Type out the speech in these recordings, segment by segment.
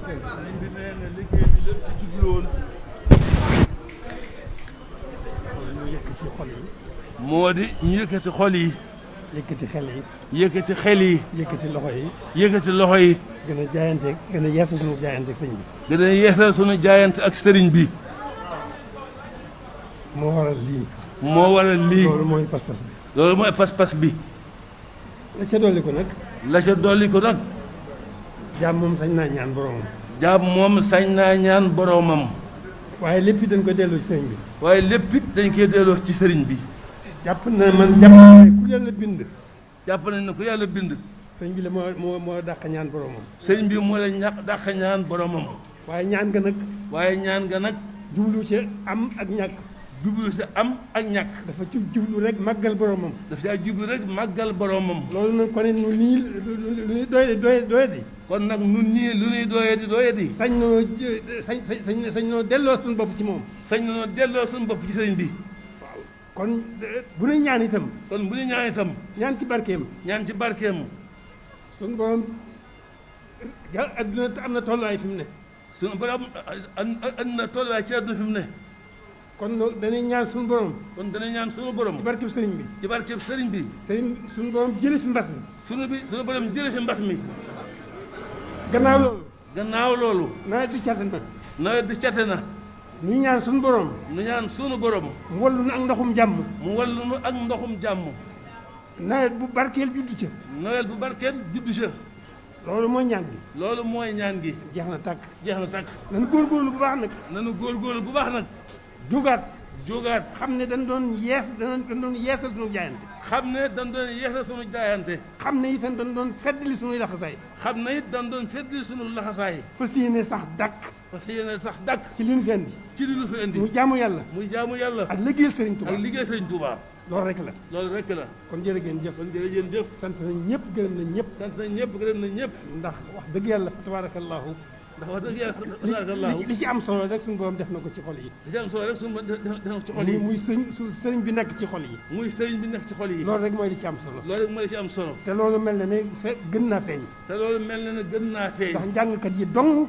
bi nee na liggéey bi lépp ci jublu woon. ñu yëkkati xol yi. moo di ñu yëkkati xol yi. yëkkati xel yi. yëkkati xel yi. yëkkati loxo yi. yëkkati loxo yi. gën a jaayante gën a yeesal sunu jaayante ak sëñ bi. gën a yeesal sunu jaayante ak sëriñ bi. moo waral lii. moo waral lii. loolu mooy pas-pas bi. loolu mooy pas-pas bi. la ca dolli ko nag. la ca dolli ko nag. jaam moom sañ naa ñaan boromam. jaam moom sañ naa ñaan boromam. waaye lépp it dañ koy delloo ci sëriñ bi. waaye lépp it dañ koy delloo ci sëriñ bi. jàpp na ku yàlla bind. jàpp nañ ne ku yàlla bind. sëriñ bi la moo dàq ñaan boromam. sëriñ bi moo la dàq ñaan boromam. waaye ñaan nga nag. waaye ñaan nga nag. jublu ci am ak ñàkk. jublu ci am ak ñàkk. dafa ci jublu rek màggal boromam. dafa ci jublu rek màggal boromam. loolu nag kon it nii lu ñuy doyadi. kon nag nun ñii lu ñuy doyadi. sañ noo delloo suñu bopp ci moom. sañ noo delloo suñu bopp ci sëriñ bi. waaw kon bu ñuy ñaan itam. kon bu ñuy ñaan itam. ñaan ci barkeem. ñaan ci barkeem. suñu borom adduna am na tolluwaay fi mu ne. suñu borom am na tolluwaay ci adduna fi mu ne. kon dañuy ñaan suñu borom. kon dañuy ñaan suñu borom. ci barkeb sëriñ bi. ci barkeb sëriñ bi. suñu borom jëlee fi mbas mi. suñu borom jëlee fi mbas mi. gannaaw loolu. nawet bi cate na. ñu ñaan suñu borom. ñu ñaan suñu borom. mu wallu nu ak ndoxum jàmm. nawet bu barkeel juddu ca. nawet bu barkeel juddu ca. loolu mooy ñaan gi. loolu mooy ñaan gi. jeex na tàkk. nanu góorgóorlu bu baax nag. jógaat. xam ne dañ doon yeesal sunu jaayante. xam ne itam dañ doon feddali sunuy laxasaay. fas yéene sax dàkk. ci li ñu fi indi. muy jaamu yàlla. ak liggéeyal Sëriñ Tuubaa. loolu rek la. kon jërë ngeen jëf. sant nañ ñëpp gërëm nañ ñëpp. ndax wax dëgg yàlla fa tabaarakallaahu. li ci am solo rek suñu borom def na ko ci xol yi. muy sëriñ bi nekk ci xol yi. loolu rek mooy li ci am solo. te loolu mel na ne gën naa feeñ. ndax njàngkat yi dong.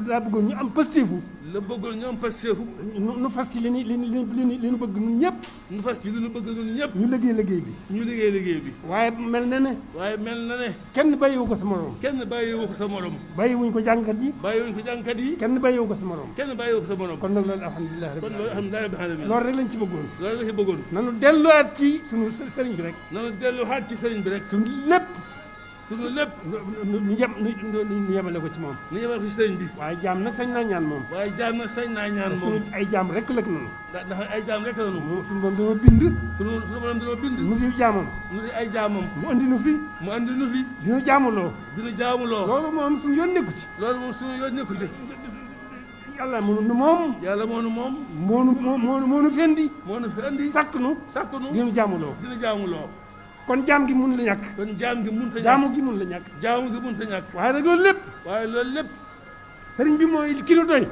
daa bëggoon ñu am pëstéefu. nu fas ci li ñu bëgg ñun ñëpp. ñu liggéey liggéey bi. waaye mel na ne. kenn bàyyiwu ko sa morom. bàyyiwuñ ko jàngkat yi. kenn bàyyiwu ko sa morom. kon nag loolu alhamdulilah rabbil alamin. loolu rek lañ ci bëggoon. nanu delluwaat ci sunu sëriñ bi rek. sunu lépp. ñu yemale ko ci moom. ñu yemale ko ci sëriñ bi. waaye jaam nag sañ naa ñaan moom. sunu ay jaam rek la noonu. ndax ay jaam rek la noonu. sunu borom dañoo bind. sunu borom dañoo bind. nu di jaamam. mu andi nu fi. di nu jaamuloo. loolu moom suñu yoon nekku ci. yàlla moo nu moom. moo nu fi andi. sàkk nu. di nu jaamuloo. kon jaam gi mun la ñàkk. jaamu gi mun la ñàkk. waaye nag loolu lépp. sëriñ bi mooy ki nu doy.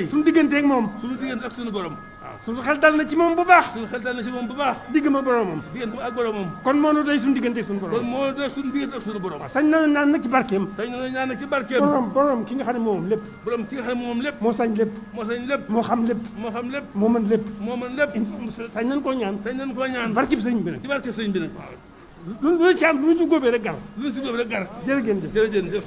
suñu diggante ak moom. ak suñu borom. waaw suñu xel dal na ci moom bu baax. digg ma boromam. kon moo nu doy suñu diggante ak suñu borom. waaw sañ na naan nag ci barkeem. borom ki nga xam ne moom lépp. moo sañ lépp. moo xam lépp. moo mën lépp. sañ nañ koo ñaan. barkeb sëriñ bi nag. waaw lu ci am lu ñu ci góobee rek gar. jërë ngeen jëf.